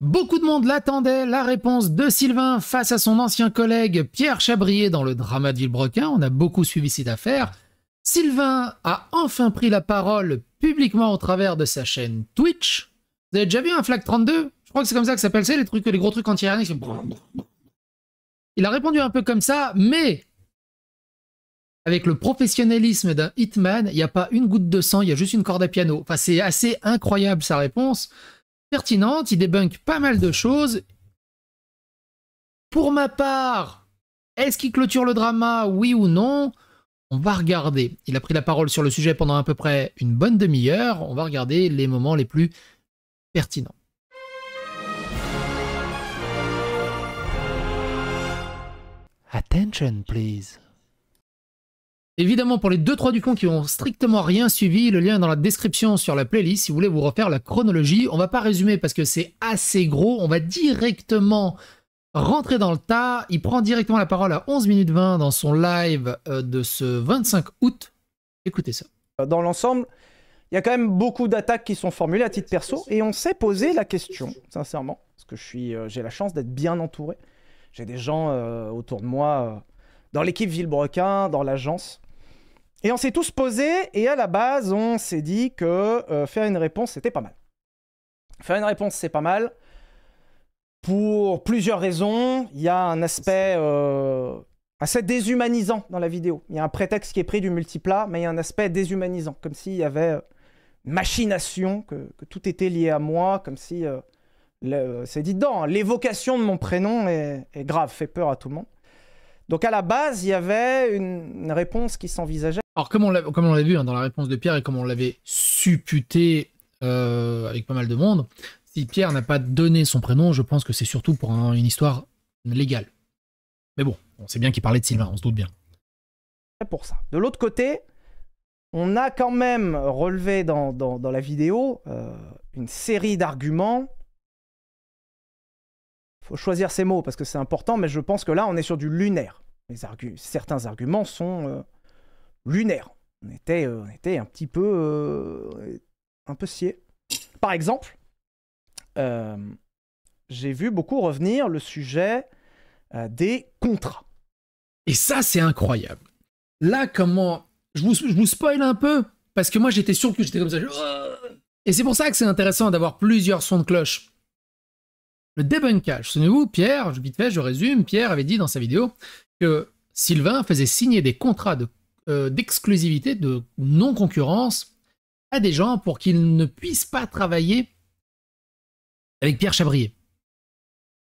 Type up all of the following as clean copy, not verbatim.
Beaucoup de monde l'attendait, la réponse de Sylvain face à son ancien collègue Pierre Chabrier dans le drama de Villebrequin. On a beaucoup suivi cette affaire. Sylvain a enfin pris la parole publiquement au travers de sa chaîne Twitch. Vous avez déjà vu un Flag 32? Je crois que c'est comme ça que ça s'appelle, les gros trucs anti-aériens. Il a répondu un peu comme ça, mais avec le professionnalisme d'un hitman, il n'y a pas une goutte de sang, il y a juste une corde à piano. Enfin, c'est assez incroyable sa réponse. Pertinente, il débunk pas mal de choses. Pour ma part, est-ce qu'il clôture le drama, oui ou non? On va regarder. Il a pris la parole sur le sujet pendant à peu près une bonne demi-heure. On va regarder les moments les plus pertinents. Attention, please. Évidemment, pour les 2-3 du fond qui ont strictement rien suivi, le lien est dans la description sur la playlist si vous voulez vous refaire la chronologie. On va pas résumer parce que c'est assez gros. On va directement rentrer dans le tas. Il prend directement la parole à 11 minutes 20 dans son live de ce 25 août. Écoutez ça. Dans l'ensemble, il y a quand même beaucoup d'attaques qui sont formulées à titre perso et on s'est posé la question, sincèrement, parce que j'ai la chance d'être bien entouré. J'ai des gens autour de moi, dans l'équipe Villebrequin, dans l'agence. Et on s'est tous posés, et à la base, on s'est dit que faire une réponse, c'était pas mal. Faire une réponse, c'est pas mal. Pour plusieurs raisons. Il y a un aspect assez déshumanisant dans la vidéo. Il y a un prétexte qui est pris du multiplat, mais il y a un aspect déshumanisant. Comme s'il y avait une machination, que tout était lié à moi, comme si... c'est dit dedans, hein, l'évocation de mon prénom est grave, fait peur à tout le monde. Donc à la base, il y avait une réponse qui s'envisageait. Alors comme on l'a vu hein, dans la réponse de Pierre et comme on l'avait supputé avec pas mal de monde, si Pierre n'a pas donné son prénom, je pense que c'est surtout pour une histoire légale. Mais bon, on sait bien qu'il parlait de Sylvain, on se doute bien. C'est pour ça. De l'autre côté, on a quand même relevé dans la vidéo une série d'arguments. Faut choisir ses mots parce que c'est important, mais je pense que là, on est sur du lunaire. Certains arguments sont lunaires. On était un petit peu sciés. Par exemple, j'ai vu beaucoup revenir le sujet des contrats. Et ça, c'est incroyable. Là, comment... Je vous spoil un peu, parce que moi, j'étais sûr que j'étais comme ça. Et c'est pour ça que c'est intéressant d'avoir plusieurs sons de cloche. Le débunkage. Souvenez-vous, Pierre, vite fait, je résume, Pierre avait dit dans sa vidéo que Sylvain faisait signer des contrats d'exclusivité, de non-concurrence à des gens pour qu'ils ne puissent pas travailler avec Pierre Chabrier.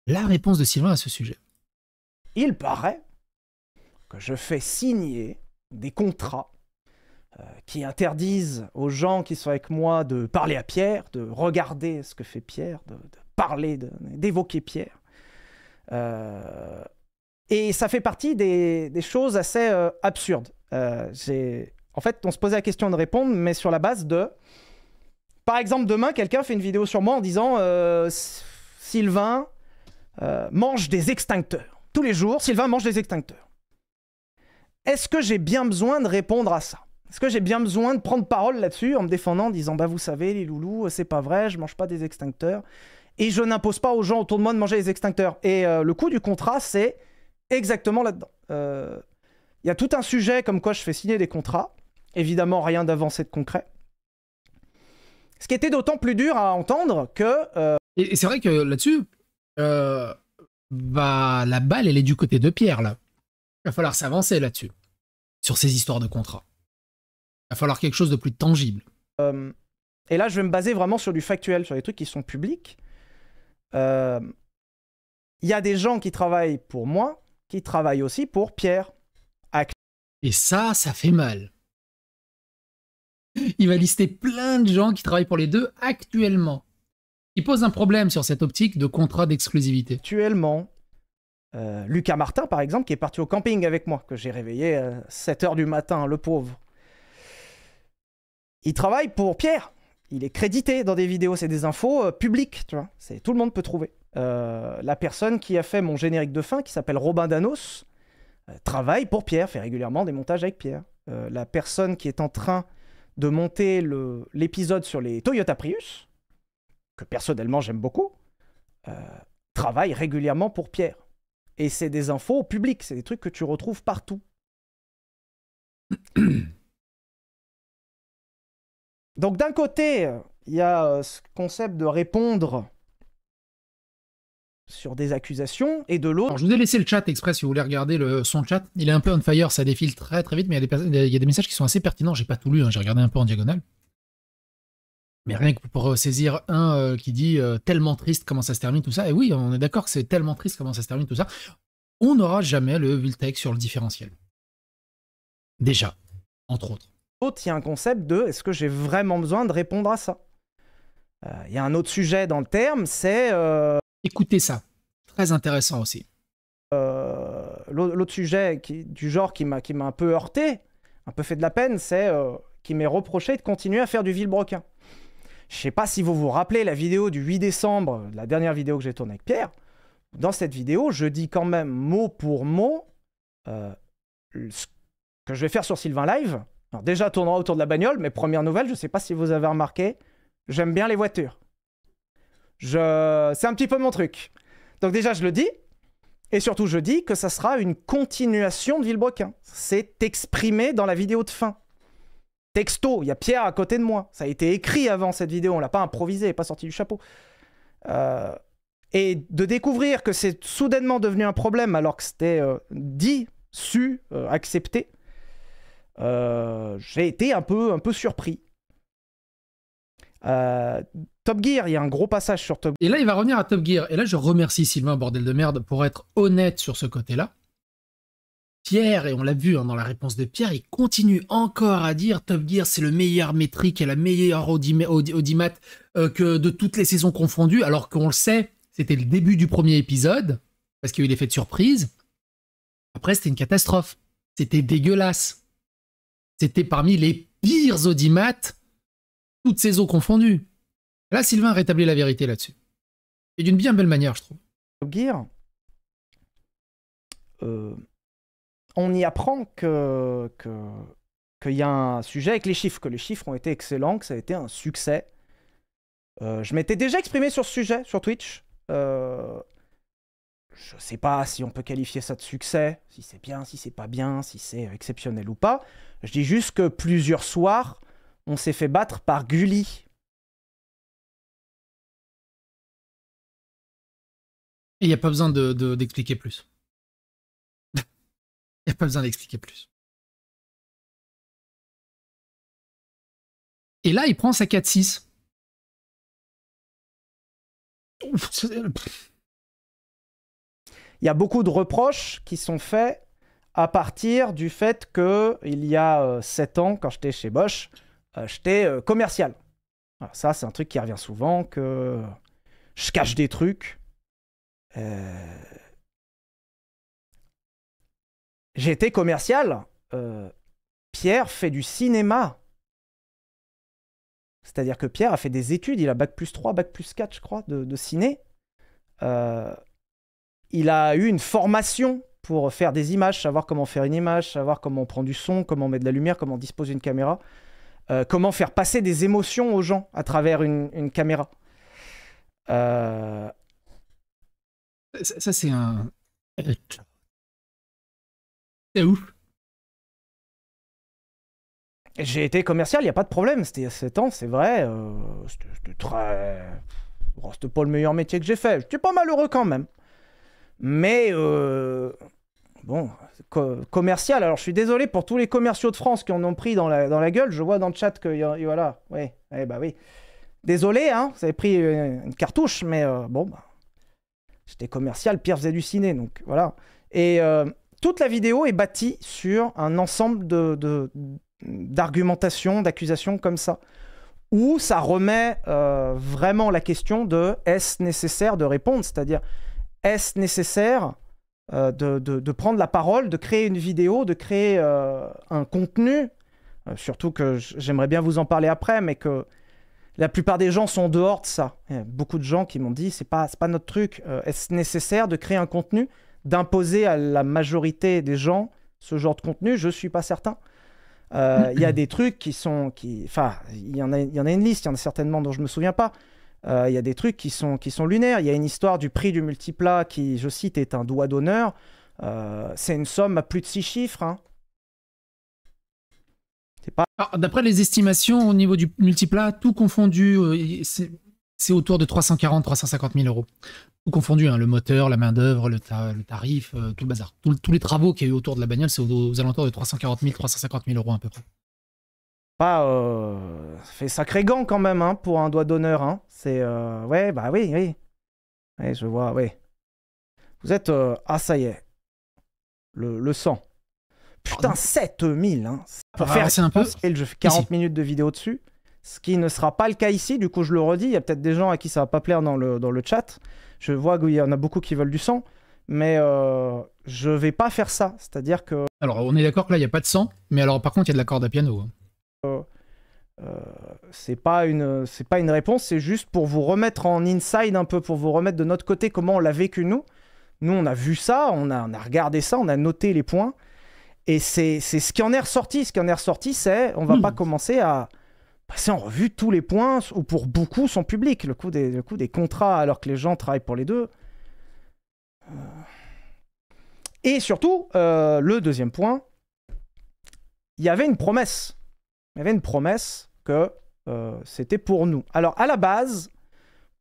La réponse de Sylvain à ce sujet. Il paraît que je fais signer des contrats qui interdisent aux gens qui sont avec moi de parler à Pierre, de regarder ce que fait Pierre, de parler, d'évoquer Pierre. Et ça fait partie des choses assez absurdes. En fait, on se posait la question de répondre, mais sur la base de... Par exemple, demain, quelqu'un fait une vidéo sur moi en disant Sylvain mange des extincteurs. Tous les jours, Sylvain mange des extincteurs. Est-ce que j'ai bien besoin de répondre à ça? Est-ce que j'ai bien besoin de prendre parole là-dessus en me défendant, en disant bah vous savez les loulous, c'est pas vrai, je mange pas des extincteurs et je n'impose pas aux gens autour de moi de manger des extincteurs. Et le coût du contrat, c'est exactement là-dedans. Il y a tout un sujet comme quoi je fais signer des contrats. Évidemment, rien d'avancé de concret. Ce qui était d'autant plus dur à entendre que... Et c'est vrai que là-dessus, la balle, elle est du côté de Pierre, là. Il va falloir s'avancer là-dessus, sur ces histoires de contrats. Il va falloir quelque chose de plus tangible. Et là, je vais me baser vraiment sur du factuel, sur des trucs qui sont publics. Il y a des gens qui travaillent pour moi, qui travaillent aussi pour Pierre. Et ça fait mal. Il va lister plein de gens qui travaillent pour les deux actuellement. Il pose un problème sur cette optique de contrat d'exclusivité. Actuellement, Lucas Martin, par exemple, qui est parti au camping avec moi, que j'ai réveillé à 7 h du matin, le pauvre. Il travaille pour Pierre. Il est crédité dans des vidéos, c'est des infos publiques, tu vois. Tout le monde peut trouver. La personne qui a fait mon générique de fin, qui s'appelle Robin Danos, travaille pour Pierre, fait régulièrement des montages avec Pierre. La personne qui est en train de monter l'épisode sur les Toyota Prius, que personnellement j'aime beaucoup, travaille régulièrement pour Pierre. Et c'est des infos publiques, c'est des trucs que tu retrouves partout. Donc d'un côté, il y a ce concept de répondre sur des accusations, et de l'autre... Je vous ai laissé le chat exprès si vous voulez regarder son chat. Il est un peu on fire, ça défile très très vite, mais il y a des messages qui sont assez pertinents. J'ai pas tout lu, hein, j'ai regardé un peu en diagonale. Mais rien que pour saisir un qui dit tellement triste comment ça se termine, tout ça. Et oui, on est d'accord que c'est tellement triste comment ça se termine, tout ça. On n'aura jamais le Vultech sur le différentiel. Déjà, entre autres. Il y a un concept de est-ce que j'ai vraiment besoin de répondre à ça? Il y a un autre sujet dans le terme, c'est... Écoutez ça, très intéressant aussi. L'autre sujet du genre qui m'a un peu heurté, un peu fait de la peine, c'est qui m'est reproché de continuer à faire du vilebrequin. Je ne sais pas si vous vous rappelez la vidéo du 8 décembre, la dernière vidéo que j'ai tournée avec Pierre. Dans cette vidéo, je dis quand même mot pour mot ce que je vais faire sur Sylvain Live. Alors déjà, tournera autour de la bagnole, mais première nouvelle, je ne sais pas si vous avez remarqué, j'aime bien les voitures. C'est un petit peu mon truc. Donc déjà, je le dis. Et surtout, je dis que ça sera une continuation de Vilebrequin. C'est exprimé dans la vidéo de fin. Texto, il y a Pierre à côté de moi. Ça a été écrit avant cette vidéo, on ne l'a pas improvisé, pas sorti du chapeau. Et de découvrir que c'est soudainement devenu un problème alors que c'était dit, su, accepté, j'ai été un peu surpris. Top Gear, il y a un gros passage sur Top Gear. Et là, il va revenir à Top Gear. Et là, je remercie Sylvain, bordel de merde, pour être honnête sur ce côté-là. Pierre, et on l'a vu hein, dans la réponse de Pierre, il continue encore à dire Top Gear, c'est le meilleur métrique et la meilleure audimat que de toutes les saisons confondues, alors qu'on le sait, c'était le début du premier épisode, parce qu'il y a eu l'effet de surprise. Après, c'était une catastrophe. C'était dégueulasse. C'était parmi les pires audimats, toutes saisons confondues. Là, Sylvain a rétabli la vérité là-dessus. Et d'une bien belle manière, je trouve. Top Gear, on y apprend qu'il y a un sujet avec les chiffres, que les chiffres ont été excellents, que ça a été un succès. Je m'étais déjà exprimé sur ce sujet, sur Twitch. Je sais pas si on peut qualifier ça de succès, si c'est bien, si c'est pas bien, si c'est exceptionnel ou pas. Je dis juste que plusieurs soirs, on s'est fait battre par Gulli. Et il n'y a pas besoin d'expliquer plus. Il n'y a pas besoin d'expliquer plus. Et là, il prend sa 4-6. Il y a beaucoup de reproches qui sont faits à partir du fait qu'il y a 7 ans, quand j'étais chez Bosch, j'étais commercial. Alors ça, c'est un truc qui revient souvent, que je cache des trucs. J'ai été commercial. Pierre fait du cinéma. C'est-à-dire que Pierre a fait des études, il a bac+3, bac+4, je crois, de ciné. Il a eu une formation pour faire des images, savoir comment faire une image, savoir comment on prend du son, comment on met de la lumière, comment on dispose une caméra, comment faire passer des émotions aux gens à travers une caméra. Ça, c'est un... C'est ouf. J'ai été commercial, il n'y a pas de problème. C'était il y a 7 ans, c'est vrai. C'était très... Bon, c'était pas le meilleur métier que j'ai fait. J'étais pas malheureux quand même. Mais, bon, commercial. Alors, je suis désolé pour tous les commerciaux de France qui en ont pris dans la gueule. Je vois dans le chat que, voilà, ouais, bah oui. Désolé, hein, vous avez pris une cartouche, mais bon, bah, j'étais commercial, Pierre faisait du ciné, donc voilà. Et toute la vidéo est bâtie sur un ensemble d'argumentations, d'accusations comme ça, où ça remet vraiment la question de est-ce nécessaire de répondre, c'est-à-dire est-ce nécessaire de prendre la parole, de créer une vidéo, de créer un contenu, surtout que j'aimerais bien vous en parler après, mais que la plupart des gens sont dehors de ça. Il y a beaucoup de gens qui m'ont dit c'est pas notre truc. Est-ce nécessaire de créer un contenu, d'imposer à la majorité des gens ce genre de contenu? Je suis pas certain. Il y a des trucs qui sont... Enfin, il y en a une liste, il y en a certainement dont je me souviens pas. Il y a des trucs qui sont lunaires. Il y a une histoire du prix du multiplat qui, je cite, est un doigt d'honneur. C'est une somme à plus de 6 chiffres. Hein. D'après les estimations au niveau du multiplat, tout confondu, c'est autour de 340-350 000 euros. Tout confondu, hein, le moteur, la main-d'œuvre, le tarif, tout le bazar. Tous les travaux qu'il y a eu autour de la bagnole, c'est aux alentours de 340 000-350 000 euros à peu près. Ça fait sacré gant quand même hein, pour un doigt d'honneur. Hein. C'est. Ouais, bah oui, oui. Ouais, je vois, oui. Vous êtes. Ah, ça y est. Le sang. Putain, 7000 hein. Pour faire c'est un peu... je fais 40 minutes de vidéo dessus. Ce qui ne sera pas le cas ici. Du coup, je le redis. Il y a peut-être des gens à qui ça va pas plaire dans le chat. Je vois qu'il y en a beaucoup qui veulent du sang. Mais je vais pas faire ça. C'est-à-dire que... Alors, on est d'accord que là, il n'y a pas de sang. Mais alors, par contre, il y a de la corde à piano. C'est pas une réponse. C'est juste pour vous remettre en inside un peu. Pour vous remettre de notre côté comment on l'a vécu nous. Nous, on a vu ça. On a regardé ça. On a noté les points. Et c'est ce qui en est ressorti. Ce qui en est ressorti, c'est... On va pas commencer à... passer en revue tous les points, ou pour beaucoup sont publics, le coût des contrats, alors que les gens travaillent pour les deux. Et surtout, le deuxième point, il y avait une promesse. Il y avait une promesse que c'était pour nous. Alors, à la base,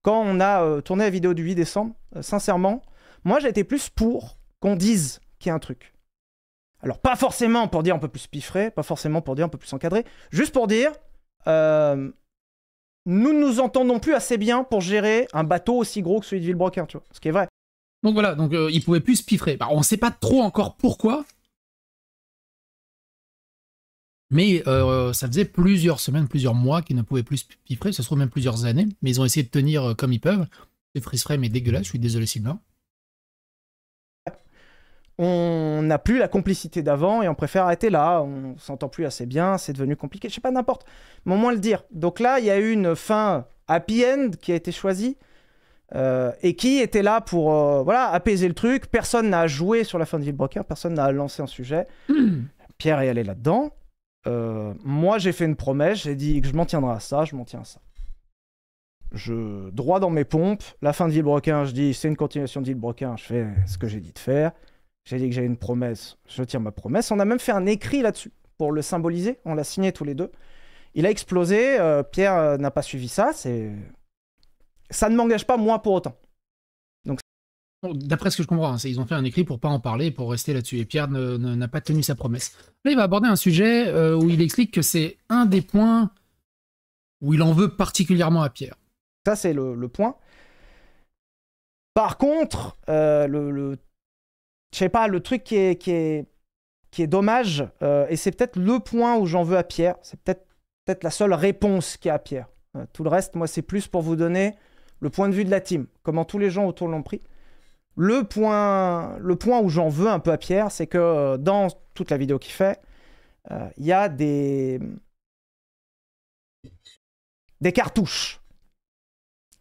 quand on a tourné la vidéo du 8 décembre, sincèrement, moi, j'étais plus pour qu'on dise qu'il y a un truc. Alors, pas forcément pour dire un peu plus piffré, pas forcément pour dire un peu plus encadré, juste pour dire... nous ne nous entendons plus assez bien pour gérer un bateau aussi gros que celui de Villebrequin, tu vois, ce qui est vrai. Donc voilà, donc il pouvait plus se piffrer. Bah, on ne sait pas trop encore pourquoi, mais ça faisait plusieurs semaines, plusieurs mois qu'ils ne pouvaient plus se piffrer, ça se trouve même plusieurs années, mais ils ont essayé de tenir comme ils peuvent. C'est freeze frame est dégueulasse, je suis désolé Sylvain. On n'a plus la complicité d'avant et on préfère arrêter là, on s'entend plus assez bien, c'est devenu compliqué, je sais pas, n'importe, mais au moins le dire. Donc là, il y a eu une fin happy end qui a été choisie et qui était là pour voilà, apaiser le truc. Personne n'a joué sur la fin de Villebrequin, personne n'a lancé un sujet. Pierre est allé là-dedans. Moi, j'ai fait une promesse, j'ai dit que je m'en tiendrai à ça, je m'en tiens à ça. Droit dans mes pompes, la fin de Villebrequin, je dis c'est une continuation de Villebrequin, je fais ce que j'ai dit de faire. J'ai dit que j'avais une promesse, je tiens ma promesse. On a même fait un écrit là-dessus pour le symboliser. On l'a signé tous les deux. Il a explosé. Pierre n'a pas suivi ça. Ça ne m'engage pas moi pour autant. Donc... D'après ce que je comprends, hein, ils ont fait un écrit pour pas en parler, pour rester là-dessus. Et Pierre n'a pas tenu sa promesse. Là, il va aborder un sujet où il explique que c'est un des points où il en veut particulièrement à Pierre. Ça, c'est le point. Par contre, je sais pas, le truc qui est dommage, et c'est peut-être le point où j'en veux à Pierre, c'est peut-être la seule réponse qu'il y a à Pierre. Tout le reste, moi, c'est plus pour vous donner le point de vue de la team, comment tous les gens autour l'ont pris. Le point où j'en veux un peu à Pierre, c'est que dans toute la vidéo qu'il fait, il y a des cartouches.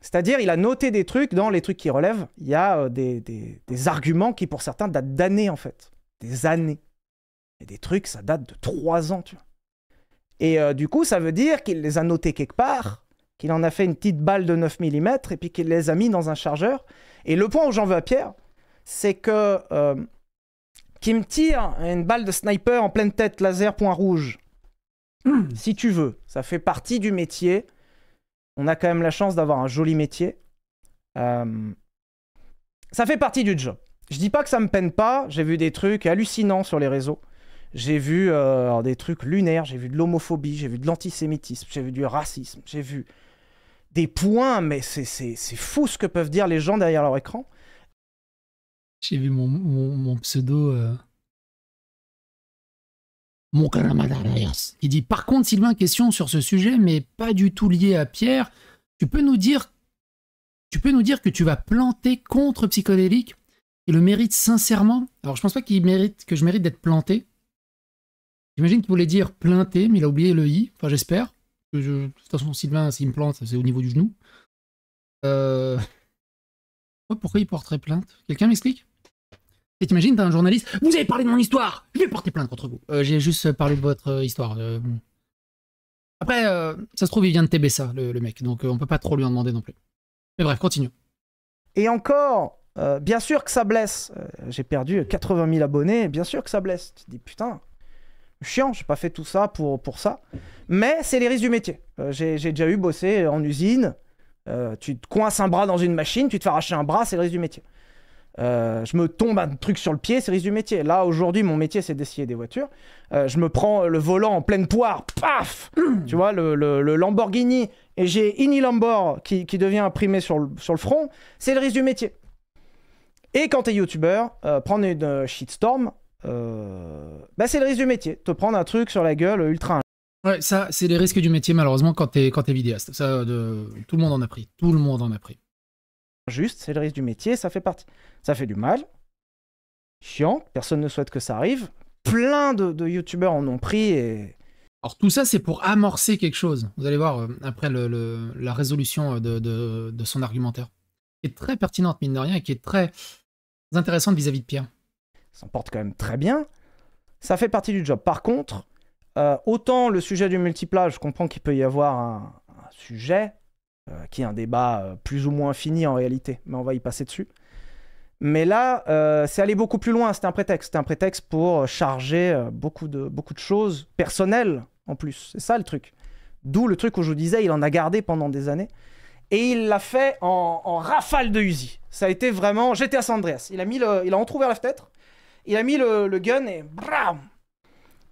C'est-à-dire, il a noté des trucs, dans les trucs qui relèvent, il y a des arguments qui, pour certains, datent d'années, en fait. Des années. Et des trucs, ça date de 3 ans, tu vois. Et du coup, ça veut dire qu'il les a notés quelque part, qu'il en a fait une petite balle de 9 mm, et puis qu'il les a mis dans un chargeur. Et le point où j'en veux à Pierre, c'est que qu'il me tire une balle de sniper en pleine tête, laser, point rouge. Si tu veux, ça fait partie du métier. On a quand même la chance d'avoir un joli métier. Ça fait partie du job. Je dis pas que ça me peine pas. J'ai vu des trucs hallucinants sur les réseaux. J'ai vu des trucs lunaires. J'ai vu de l'homophobie. J'ai vu de l'antisémitisme. J'ai vu du racisme. J'ai vu des points. Mais c'est fou ce que peuvent dire les gens derrière leur écran. J'ai vu mon pseudo... Mon Caramadarias. Il dit, par contre, Sylvain, question sur ce sujet, mais pas du tout lié à Pierre. Tu peux nous dire que tu vas planter contre Psychodélique et le mérite sincèrement? Alors, je pense pas que je mérite d'être planté. J'imagine qu'il voulait dire plainté, mais il a oublié le i. Enfin, j'espère. De toute façon, Sylvain, s'il me plante, c'est au niveau du genou. Pourquoi il porterait plainte? Quelqu'un m'explique? Et t'imagines, t'as un journaliste, vous avez parlé de mon histoire, je vais porter plainte contre vous. J'ai juste parlé de votre histoire. Après, ça se trouve, il vient de TBSA, le mec, donc on peut pas trop lui en demander non plus. Mais bref, continue. Et encore, bien sûr que ça blesse. J'ai perdu 80 000 abonnés, bien sûr que ça blesse. Tu te dis, putain, chiant, j'ai pas fait tout ça pour ça. Mais c'est les risques du métier. J'ai déjà eu bossé en usine. Tu te coinces un bras dans une machine, tu te fais arracher un bras, c'est le risque du métier. Je me tombe un truc sur le pied, c'est le risque du métier. Là, aujourd'hui, mon métier, c'est d'essayer des voitures. Je me prends le volant en pleine poire, paf, tu vois, le Lamborghini, et j'ai Ini Lambor qui devient imprimé sur le front, c'est le risque du métier. Et quand t'es youtubeur, prendre une shitstorm, c'est le risque du métier. Te prendre un truc sur la gueule ultra. Ouais, ça, c'est les risques du métier, malheureusement, quand t'es vidéaste. Ça, tout le monde en a pris. Tout le monde en a pris. Juste, c'est le risque du métier, ça fait partie. Ça fait du mal. Chiant, personne ne souhaite que ça arrive. Plein de youtubeurs en ont pris et... Alors tout ça, c'est pour amorcer quelque chose. Vous allez voir après la résolution de son argumentaire. Qui est très pertinente, mine de rien, et qui est très intéressante vis-à-vis de Pierre. Ça s'en porte quand même très bien. Ça fait partie du job. Par contre, autant le sujet du multiplage, je comprends qu'il peut y avoir un sujet qui est un débat plus ou moins fini en réalité, mais on va y passer dessus. Mais là, c'est aller beaucoup plus loin, c'était un prétexte. C'était un prétexte pour charger beaucoup de choses personnelles en plus. C'est ça le truc. D'où le truc où je vous disais, il en a gardé pendant des années. Et il l'a fait en rafale de Uzi. Ça a été vraiment GTA San Andreas. Il a entrouvert la fenêtre, il a mis le gun et bram.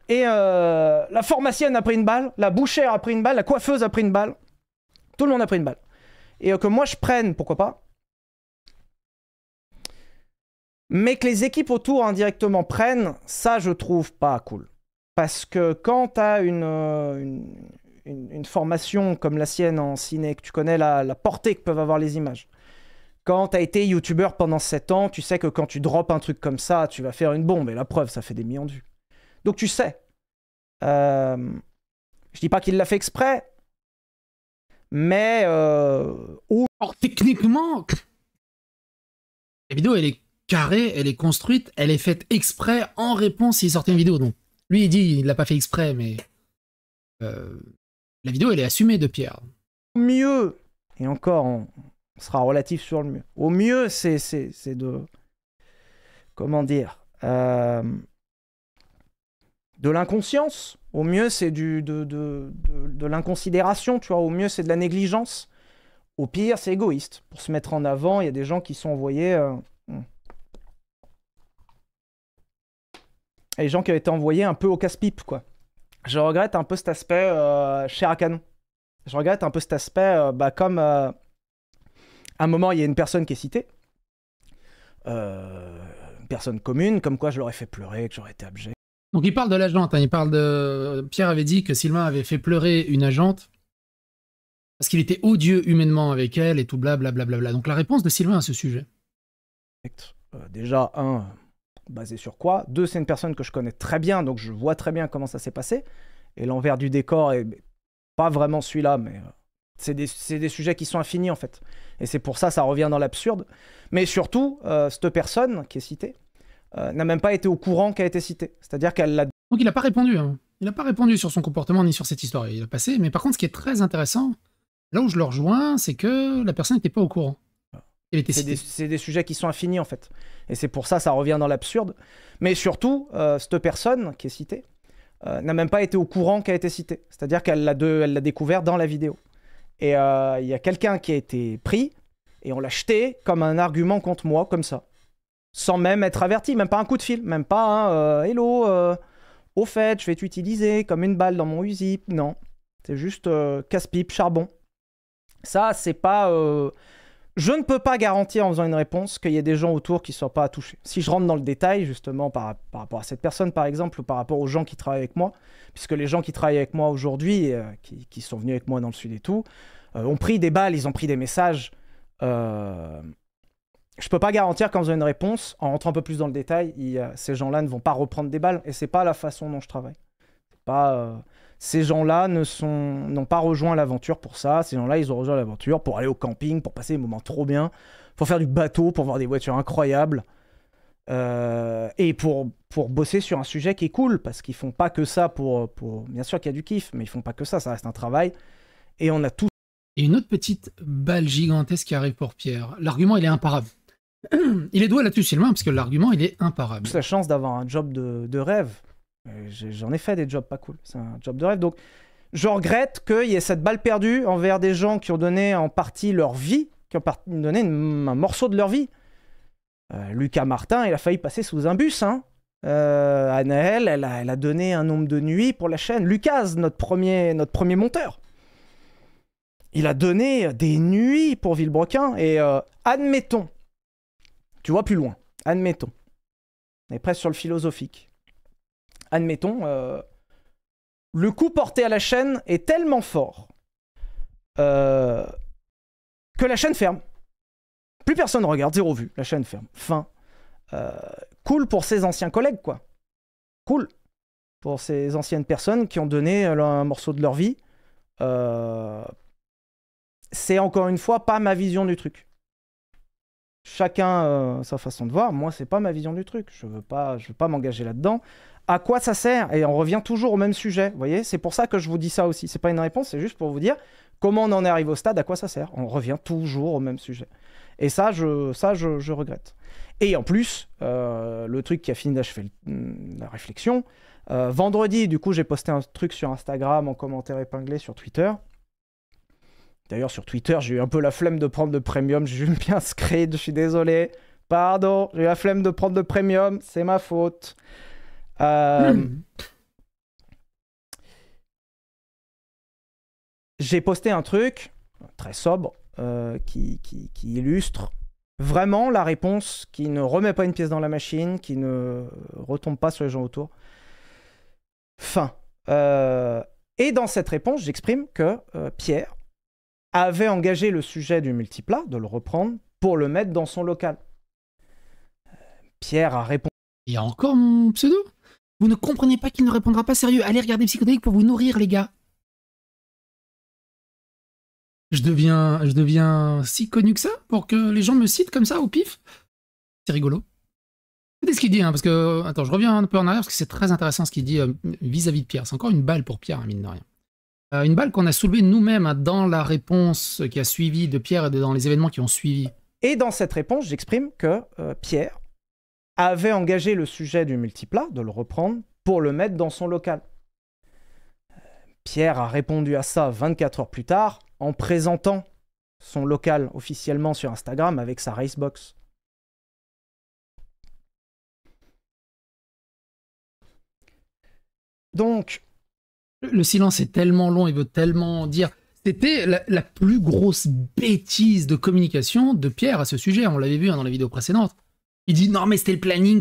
Et la pharmacienne a pris une balle, la bouchère a pris une balle, la coiffeuse a pris une balle. Tout le monde a pris une balle. Et que moi je prenne, pourquoi pas. Mais que les équipes autour indirectement prennent, ça je trouve pas cool. Parce que quand tu as une formation comme la sienne en ciné, que tu connais la portée que peuvent avoir les images, quand tu as été youtubeur pendant 7 ans, tu sais que quand tu drops un truc comme ça, tu vas faire une bombe. Et la preuve, ça fait des millions de vues. Donc tu sais. Je dis pas qu'il l'a fait exprès, mais... Alors techniquement, la vidéo, elle est carrée, elle est construite, elle est faite exprès en réponse s'il sortait une vidéo. Donc lui, il dit il l'a pas fait exprès, mais la vidéo, elle est assumée de Pierre. Au mieux, et encore, on sera relatif sur le mieux. Au mieux, c'est de... Comment dire de l'inconscience. Au mieux, c'est de l'inconsidération, tu vois. Au mieux, c'est de la négligence. Au pire, c'est égoïste. Pour se mettre en avant, il y a des gens qui sont envoyés... Et les gens qui ont été envoyés un peu au casse-pipe, quoi. Je regrette un peu cet aspect chair à canon. Je regrette un peu cet aspect, comme... à un moment, il y a une personne qui est citée. Une personne commune, comme quoi je l'aurais fait pleurer, que j'aurais été abject. Donc il parle de l'agente, hein, il parle de... Pierre avait dit que Sylvain avait fait pleurer une agente parce qu'il était odieux humainement avec elle et tout blablabla. Donc la réponse de Sylvain à ce sujet. Déjà, basé sur quoi? 2, c'est une personne que je connais très bien, donc je vois très bien comment ça s'est passé. Et l'envers du décor est pas vraiment celui-là, mais c'est des sujets qui sont infinis en fait. Et c'est pour ça ça revient dans l'absurde. Mais surtout, cette personne qui est citée n'a même pas été au courant qu'elle a été citée. C'est-à-dire qu'elle l'a... Donc il n'a pas répondu. Hein. Il n'a pas répondu sur son comportement ni sur cette histoire. Il a passé. Mais par contre, ce qui est très intéressant, là où je le rejoins, c'est que la personne n'était pas au courant. C'est des sujets qui sont infinis en fait. Et c'est pour ça ça revient dans l'absurde. Mais surtout, cette personne qui est citée n'a même pas été au courant qu'elle a été citée. C'est-à-dire qu'elle l'a découvert dans la vidéo. Et il y a quelqu'un qui a été pris et on l'a jeté comme un argument contre moi, comme ça. Sans même être averti, même pas un coup de fil, même pas un hello, au fait, je vais t'utiliser comme une balle dans mon Uzi. Non, c'est juste casse-pipe, charbon. Ça, c'est pas... Je ne peux pas garantir en faisant une réponse qu'il y ait des gens autour qui ne soient pas touchés. Si je rentre dans le détail, justement, par rapport à cette personne, par exemple, ou par rapport aux gens qui travaillent avec moi, puisque les gens qui travaillent avec moi aujourd'hui, qui sont venus avec moi dans le Sud et tout, ont pris des balles, ils ont pris des messages. Je peux pas garantir qu'en faisant une réponse, en rentrant un peu plus dans le détail, ces gens-là ne vont pas reprendre des balles. Et c'est pas la façon dont je travaille. Ces gens-là n'ont pas rejoint l'aventure pour ça. Ces gens-là, ils ont rejoint l'aventure pour aller au camping, pour passer des moments trop bien, pour faire du bateau, pour voir des voitures incroyables. Et pour bosser sur un sujet qui est cool, parce qu'ils font pas que ça pour... Bien sûr qu'il y a du kiff, mais ils font pas que ça reste un travail. Et on a tous Et une autre petite balle gigantesque qui arrive pour Pierre. L'argument, il est imparable. Il est doué là-dessus, Sylvain, parce que l'argument, il est imparable. J'ai la chance d'avoir un job de rêve. J'en ai fait des jobs pas cool. C'est un job de rêve. Donc, je regrette qu'il y ait cette balle perdue envers des gens qui ont donné en partie leur vie, qui ont donné un morceau de leur vie. Lucas Martin, il a failli passer sous un bus. Hein. Anaël, elle a donné un nombre de nuits pour la chaîne. Lucas, notre premier monteur. Il a donné des nuits pour Villebrequin. Et admettons, tu vois plus loin, admettons, on est presque sur le philosophique. Admettons, le coup porté à la chaîne est tellement fort que la chaîne ferme. Plus personne ne regarde, 0 vue, la chaîne ferme. Fin. Cool pour ses anciens collègues, quoi. Cool pour ces anciennes personnes qui ont donné un morceau de leur vie. C'est encore une fois pas ma vision du truc. Chacun sa façon de voir. Moi, c'est pas ma vision du truc. Je veux pas m'engager là-dedans. À quoi ça sert? Et on revient toujours au même sujet. Vous voyez, c'est pour ça que je vous dis ça aussi. C'est pas une réponse, c'est juste pour vous dire comment on en est arrivé au stade. À quoi ça sert? On revient toujours au même sujet. Et ça, je regrette. Et en plus, le truc qui a fini d'achever la réflexion. Vendredi, du coup, j'ai posté un truc sur Instagram en commentaire épinglé sur Twitter. D'ailleurs, sur Twitter, j'ai eu un peu la flemme de prendre de premium. J'ai eu bien scred, je suis désolé. Pardon, j'ai eu la flemme de prendre de premium. C'est ma faute. J'ai posté un truc très sobre qui illustre vraiment la réponse, qui ne remet pas une pièce dans la machine, qui ne retombe pas sur les gens autour. Fin. Et dans cette réponse, j'exprime que Pierre avait engagé le sujet du multiplat, de le reprendre, pour le mettre dans son local. Pierre a répondu. Il y a encore mon pseudo? Vous ne comprenez pas qu'il ne répondra pas sérieux. Allez regarder Psychodélique pour vous nourrir, les gars. Je deviens si connu que ça pour que les gens me citent comme ça au pif. C'est rigolo. C'est ce qu'il dit, hein, parce que... Attends, je reviens un peu en arrière parce que c'est très intéressant ce qu'il dit vis-à-vis de Pierre. C'est encore une balle pour Pierre, hein, mine de rien. Une balle qu'on a soulevée nous-mêmes hein, dans la réponse qui a suivi de Pierre et dans les événements qui ont suivi. Et dans cette réponse, j'exprime que Pierre avait engagé le sujet du multiplat, de le reprendre, pour le mettre dans son local. Pierre a répondu à ça 24 heures plus tard, en présentant son local officiellement sur Instagram avec sa Racebox. Donc... Le silence est tellement long, il veut tellement dire... C'était la plus grosse bêtise de communication de Pierre à ce sujet, on l'avait vu hein, dans la vidéo précédente. Il dit non mais c'était le planning,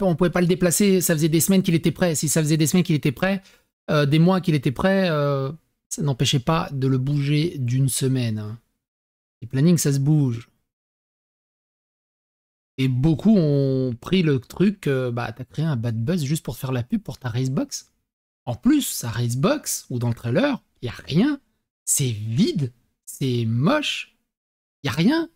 on pouvait pas le déplacer, ça faisait des semaines qu'il était prêt. Si ça faisait des semaines qu'il était prêt, des mois qu'il était prêt, ça n'empêchait pas de le bouger d'une semaine. Hein. Les plannings, ça se bouge. Et beaucoup ont pris le truc, bah t'as créé un bad buzz juste pour faire la pub pour ta Racebox. En plus, sa Racebox, ou dans le trailer, il n'y a rien. C'est vide, c'est moche, il n'y a rien.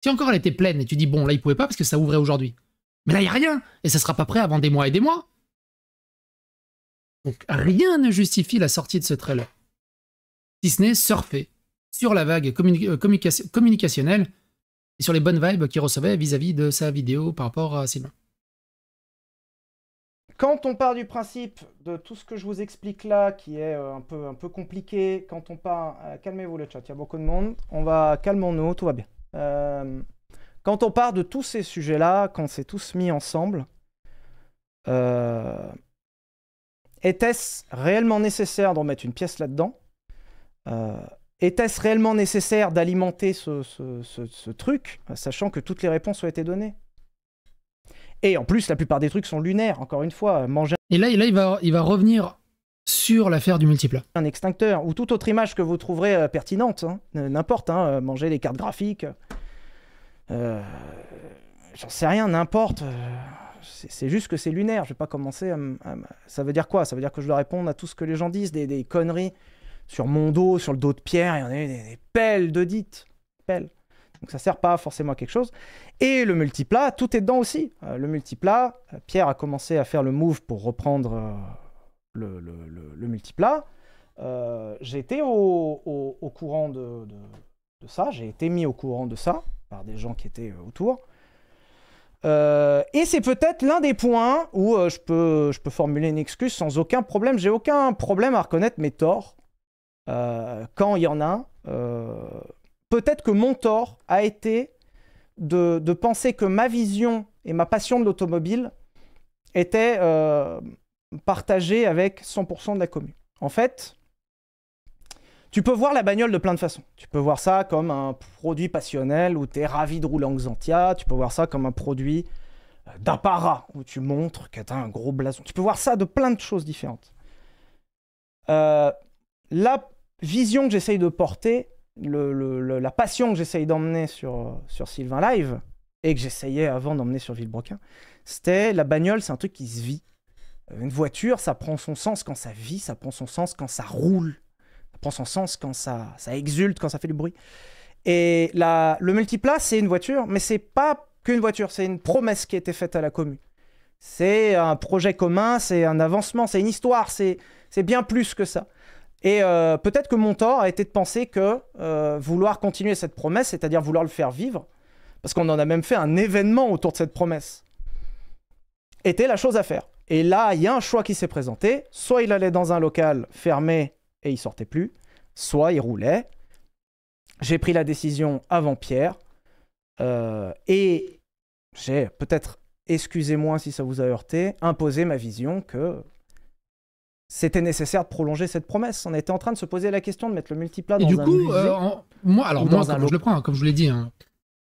Si encore elle était pleine et tu dis bon là il pouvait pas parce que ça ouvrait aujourd'hui. Mais là il n'y a rien et ça sera pas prêt avant des mois et des mois. Donc rien ne justifie la sortie de ce trailer. Si ce n'est surfer sur la vague communicationnelle et sur les bonnes vibes qu'il recevait vis-à-vis de sa vidéo par rapport à Sylvain. Quand on part du principe de tout ce que je vous explique là, qui est un peu compliqué, quand on part... calmez-vous le chat, il y a beaucoup de monde. Calmons-nous, tout va bien. Quand on part de tous ces sujets-là, quand c'est tous mis ensemble, était-ce réellement nécessaire de remettre une pièce là-dedans? Était-ce réellement nécessaire d'alimenter ce truc, sachant que toutes les réponses ont été données? Et en plus, la plupart des trucs sont lunaires, encore une fois. Manger et là il va revenir sur l'affaire du multiplat. Un extincteur, ou toute autre image que vous trouverez pertinente, hein, n'importe, hein, manger des cartes graphiques, j'en sais rien, n'importe. C'est juste que c'est lunaire, je vais pas commencer ça veut dire quoi? Ça veut dire que je dois répondre à tout ce que les gens disent, des conneries sur mon dos, sur le dos de Pierre, il y en a des pelles de dites, pelles. Donc ça sert pas forcément à quelque chose. Et le multiplat, tout est dedans aussi. Le multiplat, Pierre a commencé à faire le move pour reprendre le multiplat. j'ai été au courant de ça, j'ai été mis au courant de ça par des gens qui étaient autour. Et c'est peut-être l'un des points où je peux formuler une excuse sans aucun problème. J'ai aucun problème à reconnaître mes torts quand il y en a. Peut-être que mon tort a été de penser que ma vision et ma passion de l'automobile étaient partagées avec 100% de la commune. En fait, tu peux voir la bagnole de plein de façons. Tu peux voir ça comme un produit passionnel où tu es ravi de rouler en Xantia. Tu peux voir ça comme un produit d'apparat où tu montres que tu as un gros blason. Tu peux voir ça de plein de choses différentes. La vision que j'essaye de porter, la passion que j'essaye d'emmener sur Sylvain Live et que j'essayais avant d'emmener sur Villebrequin, c'était la bagnole, c'est un truc qui se vit. Une voiture, ça prend son sens quand ça vit, ça prend son sens quand ça roule. Prend son sens quand ça exulte, quand ça fait du bruit. Et le multiplace, c'est une voiture, mais c'est pas qu'une voiture, c'est une promesse qui a été faite à la commune. C'est un projet commun, c'est un avancement, c'est une histoire, c'est bien plus que ça. Et peut-être que mon tort a été de penser que vouloir continuer cette promesse, c'est-à-dire vouloir le faire vivre, parce qu'on en a même fait un événement autour de cette promesse, était la chose à faire. Et là, il y a un choix qui s'est présenté. Soit il allait dans un local fermé et il sortait plus, soit il roulait. J'ai pris la décision avant Pierre et j'ai peut-être, excusez-moi si ça vous a heurté, imposé ma vision que c'était nécessaire de prolonger cette promesse. On était en train de se poser la question de mettre le multiplat dans un musée. Moi, comme je le prends, comme je vous l'ai dit, hein,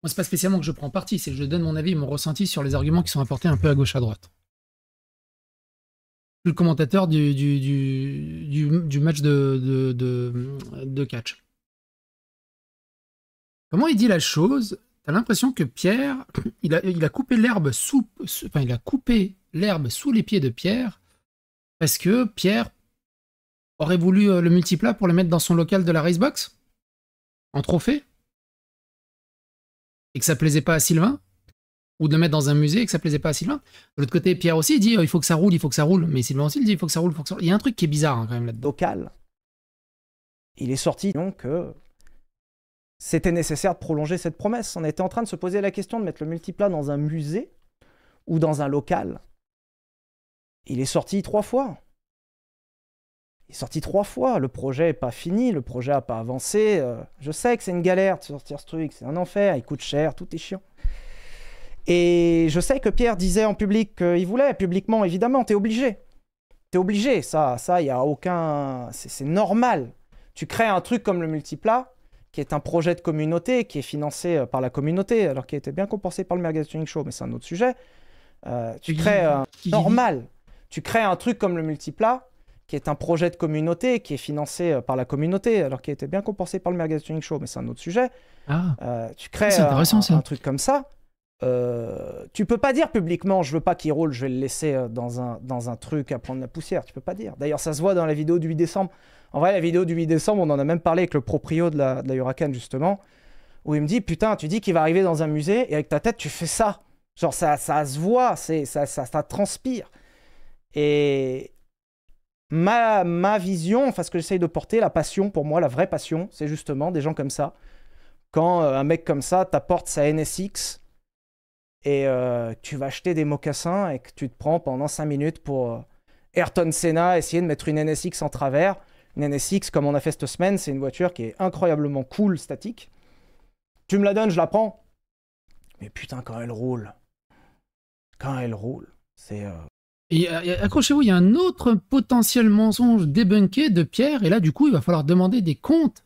moi c'est pas spécialement que je prends parti, c'est que je donne mon avis, mon ressenti sur les arguments qui sont apportés un peu à gauche à droite. Le commentateur du match de catch. Comment il dit la chose? T'as l'impression que Pierre, il a coupé l'herbe sous les pieds de Pierre parce que Pierre aurait voulu le multiplat pour le mettre dans son local de la Racebox en trophée et que ça plaisait pas à Sylvain, ou de le mettre dans un musée et que ça plaisait pas à Sylvain. De l'autre côté, Pierre aussi dit il faut que ça roule, mais Sylvain aussi il dit il faut que ça roule, Il y a un truc qui est bizarre hein, quand même là-dedans. Local. Il est sorti donc c'était nécessaire de prolonger cette promesse. On était en train de se poser la question de mettre le multiplat dans un musée ou dans un local. Il est sorti 3 fois. Il est sorti 3 fois. Le projet n'est pas fini, le projet n'a pas avancé. Je sais que c'est une galère de sortir ce truc, c'est un enfer, il coûte cher, tout est chiant. Et je sais que Pierre disait en public qu'il voulait, publiquement évidemment, t'es obligé. T'es obligé, ça, il n'y a aucun... C'est normal. Tu crées un truc comme le multiplat, qui est un projet de communauté, qui est financé par la communauté, alors qu'il était bien compensé par le Merguez Tuning Show, mais c'est un autre sujet. Tu crées normal. Tu crées un truc comme le multiplat, qui est un projet de communauté, qui est financé par la communauté, alors qu'il était bien compensé par le Merguez Tuning Show, mais c'est un autre sujet. Tu crées un truc comme ça. Tu peux pas dire publiquement je veux pas qu'il roule, je vais le laisser dans un truc à prendre la poussière. Tu peux pas dire. D'ailleurs, ça se voit dans la vidéo du 8 décembre. En vrai, la vidéo du 8 décembre, on en a même parlé avec le proprio de la Huracan, justement, où il me dit putain, tu dis qu'il va arriver dans un musée et avec ta tête, tu fais ça. Genre, ça se voit, ça transpire. Et ma vision, enfin, ce que j'essaye de porter, la passion, pour moi, la vraie passion, c'est justement des gens comme ça. Quand un mec comme ça t'apporte sa NSX et tu vas acheter des mocassins et que tu te prends pendant 5 minutes pour Ayrton Senna, essayer de mettre une NSX en travers. Une NSX, comme on a fait cette semaine, c'est une voiture qui est incroyablement cool, statique. Tu me la donnes, je la prends. Mais putain, quand elle roule, c'est... Et accrochez-vous, il y a un autre potentiel mensonge débunké de Pierre, et là, du coup, il va falloir demander des comptes.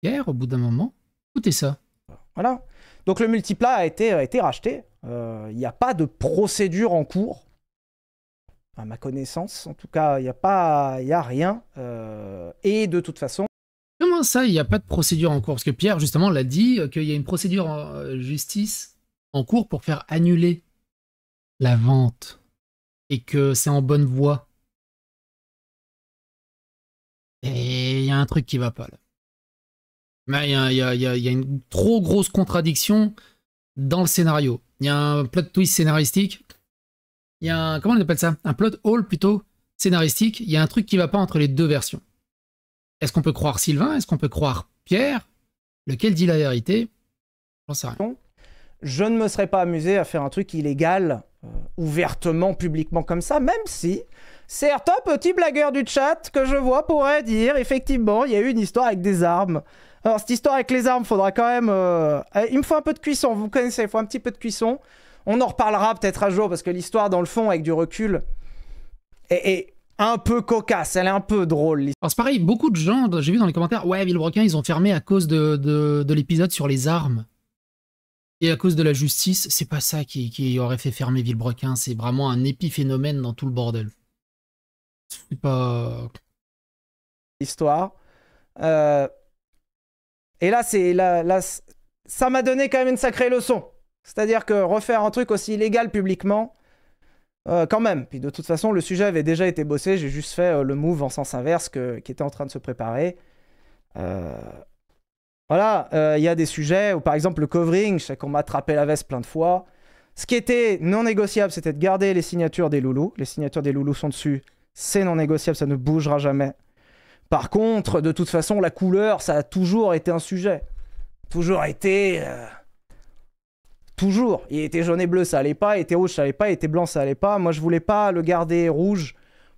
Pierre, au bout d'un moment, écoutez ça. Voilà. Donc le multiplat a été racheté. Il n'y a pas de procédure en cours. À ma connaissance, en tout cas, il n'y a rien. Et de toute façon... Comment ça, il n'y a pas de procédure en cours? Parce que Pierre, justement, l'a dit, qu'il y a une procédure en justice en cours pour faire annuler la vente. Et que c'est en bonne voie. Et il y a un truc qui va pas, là. Mais il y a une trop grosse contradiction dans le scénario. Il y a un plot twist scénaristique. Il y a un... Comment on appelle ça? Un plot hole, plutôt, scénaristique. Il y a un truc qui va pas entre les deux versions. Est-ce qu'on peut croire Sylvain? Est-ce qu'on peut croire Pierre? Lequel dit la vérité? J'en sais rien. Je ne me serais pas amusé à faire un truc illégal, ouvertement, publiquement comme ça, même si certains petits blagueurs du chat que je vois pourraient dire, effectivement, il y a eu une histoire avec des armes. Alors, cette histoire avec les armes, faudra quand même... il me faut un peu de cuisson, vous connaissez, il faut un petit peu de cuisson. On en reparlera peut-être un jour, parce que l'histoire, dans le fond, avec du recul, est un peu cocasse, elle est un peu drôle. Alors c'est pareil, beaucoup de gens, j'ai vu dans les commentaires, ouais, Villebrequin, ils ont fermé à cause de l'épisode sur les armes. Et à cause de la justice, c'est pas ça qui aurait fait fermer Villebrequin, c'est vraiment un épiphénomène dans tout le bordel. C'est pas... Histoire. Et là, ça m'a donné quand même une sacrée leçon. C'est-à-dire que refaire un truc aussi illégal publiquement, quand même. Puis de toute façon, le sujet avait déjà été bossé, j'ai juste fait le move en sens inverse qui était en train de se préparer. Voilà, il y a des sujets où, par exemple, le covering, je sais qu'on m'a attrapé la veste plein de fois. Ce qui était non négociable, c'était de garder les signatures des loulous. Les signatures des loulous sont dessus, c'est non négociable, ça ne bougera jamais. Par contre, de toute façon, la couleur, ça a toujours été un sujet. Toujours été... Toujours. Il était jaune et bleu, ça allait pas. Il était rouge, ça allait pas. Il était blanc, ça allait pas. Moi, je voulais pas le garder rouge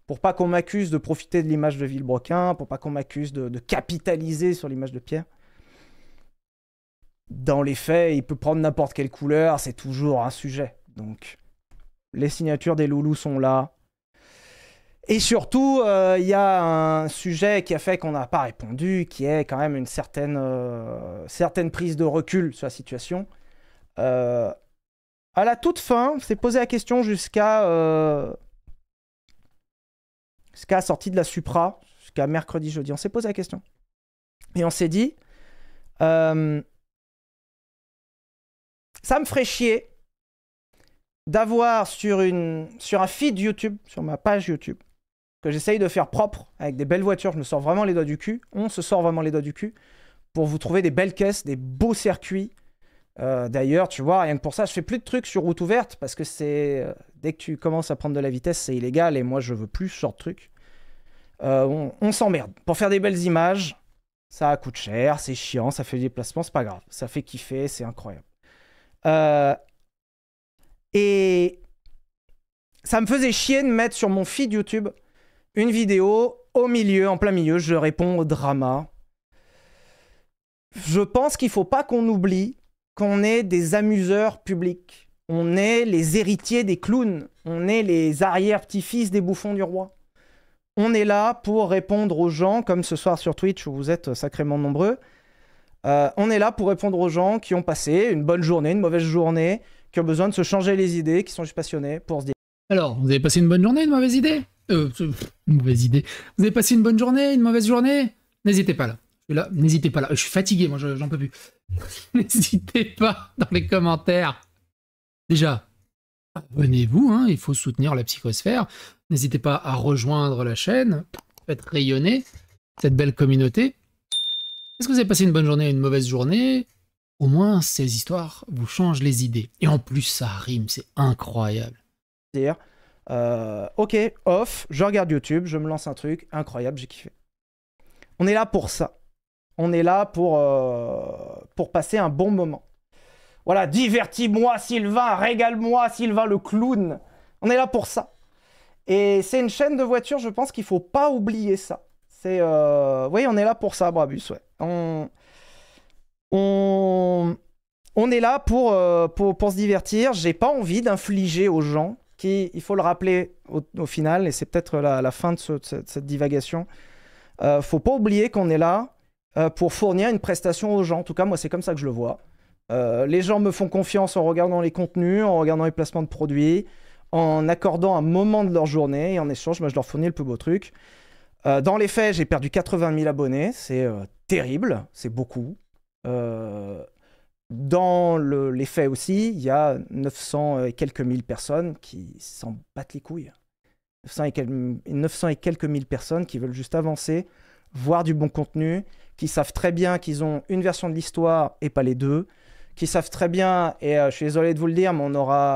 pour pas qu'on m'accuse de profiter de l'image de Villebrequin, pour pas qu'on m'accuse de capitaliser sur l'image de Pierre. Dans les faits, il peut prendre n'importe quelle couleur, c'est toujours un sujet. Donc, les signatures des loulous sont là. Et surtout, il y a un sujet qui a fait qu'on n'a pas répondu, qui est quand même une certaine prise de recul sur la situation. À la toute fin, on s'est posé la question jusqu'à la sortie de la Supra, jusqu'à mercredi, jeudi. On s'est posé la question. Et on s'est dit, ça me ferait chier d'avoir sur un feed YouTube, sur ma page YouTube, que j'essaye de faire propre, avec des belles voitures, je me sors vraiment les doigts du cul, on se sort vraiment les doigts du cul, pour vous trouver des belles caisses, des beaux circuits. D'ailleurs, tu vois, rien que pour ça, je fais plus de trucs sur route ouverte, parce que c'est... dès que tu commences à prendre de la vitesse, c'est illégal, et moi, je veux plus ce genre de truc. On s'emmerde. Pour faire des belles images, ça coûte cher, c'est chiant, ça fait des déplacements, c'est pas grave. Ça fait kiffer, c'est incroyable. Et ça me faisait chier de mettre sur mon feed YouTube une vidéo au milieu, en plein milieu, je réponds au drama. Je pense qu'il faut pas qu'on oublie qu'on est des amuseurs publics. On est les héritiers des clowns. On est les arrière-petits-fils des bouffons du roi. On est là pour répondre aux gens, comme ce soir sur Twitch où vous êtes sacrément nombreux. On est là pour répondre aux gens qui ont passé une bonne journée, une mauvaise journée, qui ont besoin de se changer les idées, qui sont juste passionnés pour se dire... Alors, vous avez passé une bonne journée, une mauvaise idée? Une mauvaise idée. Vous avez passé une bonne journée, une mauvaise journée? N'hésitez pas là. Là, n'hésitez pas là. Je suis fatigué, moi, j'en peux plus. N'hésitez pas dans les commentaires. Déjà, abonnez-vous, hein, il faut soutenir la psychosphère. N'hésitez pas à rejoindre la chaîne. Faites rayonner cette belle communauté. Est-ce que vous avez passé une bonne journée, une mauvaise journée? Au moins, ces histoires vous changent les idées. Et en plus, ça rime, c'est incroyable. Dire, ok, off, je regarde YouTube, je me lance un truc, incroyable, j'ai kiffé. On est là pour ça. On est là pour passer un bon moment. Voilà, divertis-moi Sylvain, régale-moi Sylvain le clown. On est là pour ça. Et c'est une chaîne de voitures, je pense qu'il ne faut pas oublier ça. Oui, on est là pour ça, Brabus, ouais. On est là pour se divertir. J'ai pas envie d'infliger aux gens qui, il faut le rappeler au final, et c'est peut-être la fin de cette divagation, faut pas oublier qu'on est là pour fournir une prestation aux gens. En tout cas, moi, c'est comme ça que je le vois. Les gens me font confiance en regardant les contenus, en regardant les placements de produits, en accordant un moment de leur journée, et en échange, moi, je leur fournis le plus beau truc. Dans les faits, j'ai perdu 80 000 abonnés. C'est terrible, c'est beaucoup. Dans les faits aussi, il y a 900 et quelques mille personnes qui s'en battent les couilles. 900 et quelques mille personnes qui veulent juste avancer, voir du bon contenu, qui savent très bien qu'ils ont une version de l'histoire et pas les deux, qui savent très bien, et je suis désolé de vous le dire, mais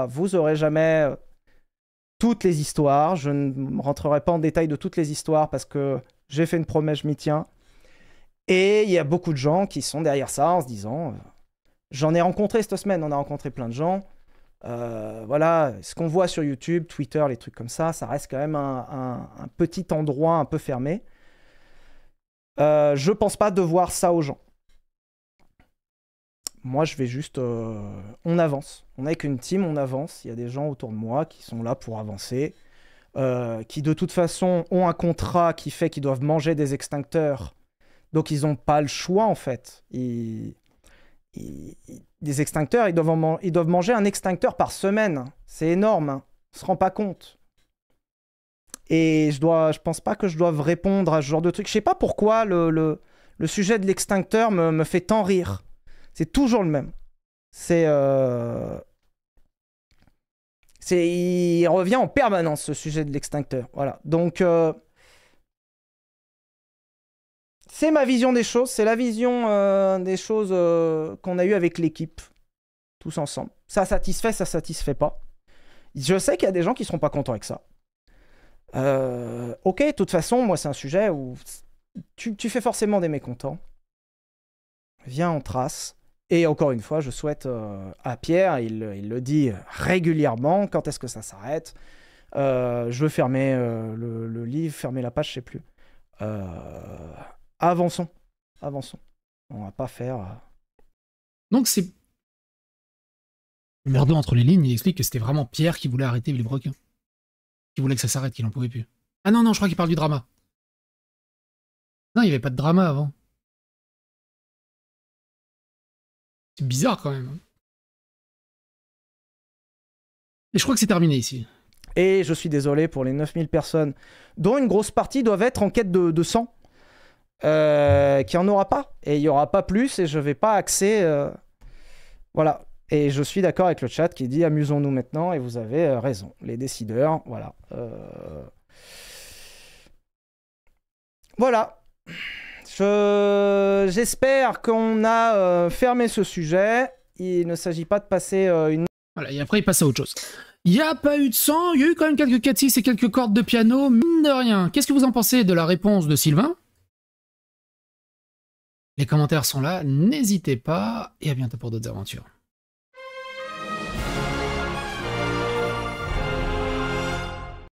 vous aurez jamais toutes les histoires. Je ne rentrerai pas en détail de toutes les histoires parce que j'ai fait une promesse, je m'y tiens. Et il y a beaucoup de gens qui sont derrière ça en se disant, j'en ai rencontré cette semaine, on a rencontré plein de gens. Voilà, ce qu'on voit sur YouTube, Twitter, les trucs comme ça reste quand même un petit endroit un peu fermé. Je pense pas devoir ça aux gens. Moi, je vais juste... on avance. On n'est qu'une team, on avance. Il y a des gens autour de moi qui sont là pour avancer, qui de toute façon ont un contrat qui fait qu'ils doivent manger des extincteurs. Donc, ils n'ont pas le choix, en fait. Des extincteurs, ils doivent manger un extincteur par semaine. C'est énorme. Hein. On ne se rend pas compte. Et je pense pas que je doive répondre à ce genre de truc. Je sais pas pourquoi le sujet de l'extincteur me fait tant rire. C'est toujours le même. Il revient en permanence, ce sujet de l'extincteur. Voilà. Donc, c'est ma vision des choses. C'est la vision des choses qu'on a eues avec l'équipe. Tous ensemble. Ça satisfait pas. Je sais qu'il y a des gens qui seront pas contents avec ça. Ok, de toute façon, moi, c'est un sujet où tu fais forcément des mécontents. Viens en trace. Et encore une fois, je souhaite à Pierre, il le dit régulièrement, quand est-ce que ça s'arrête. Je veux fermer le livre, fermer la page, je sais plus. Avançons. On va pas faire... Donc c'est... Merdeux entre les lignes, il explique que c'était vraiment Pierre qui voulait arrêter Villebrequin. Qui voulait que ça s'arrête, qu'il n'en pouvait plus. Ah non, je crois qu'il parle du drama. Non, il n'y avait pas de drama avant. C'est bizarre quand même. Et je crois que c'est terminé ici. Et je suis désolé pour les 9000 personnes, dont une grosse partie doivent être en quête de sang. Qu'il n'y en aura pas. Et il n'y aura pas plus, et je vais pas axer... Voilà. Et je suis d'accord avec le chat qui dit amusons-nous maintenant, et vous avez raison. Les décideurs, voilà. Voilà. J'espère qu'on a fermé ce sujet. Il ne s'agit pas de passer une... Voilà, et après il passe à autre chose. Il n'y a pas eu de sang, il y a eu quand même quelques 4-6 et quelques cordes de piano, mine de rien. Qu'est-ce que vous en pensez de la réponse de Sylvain? Les commentaires sont là, n'hésitez pas, et à bientôt pour d'autres aventures.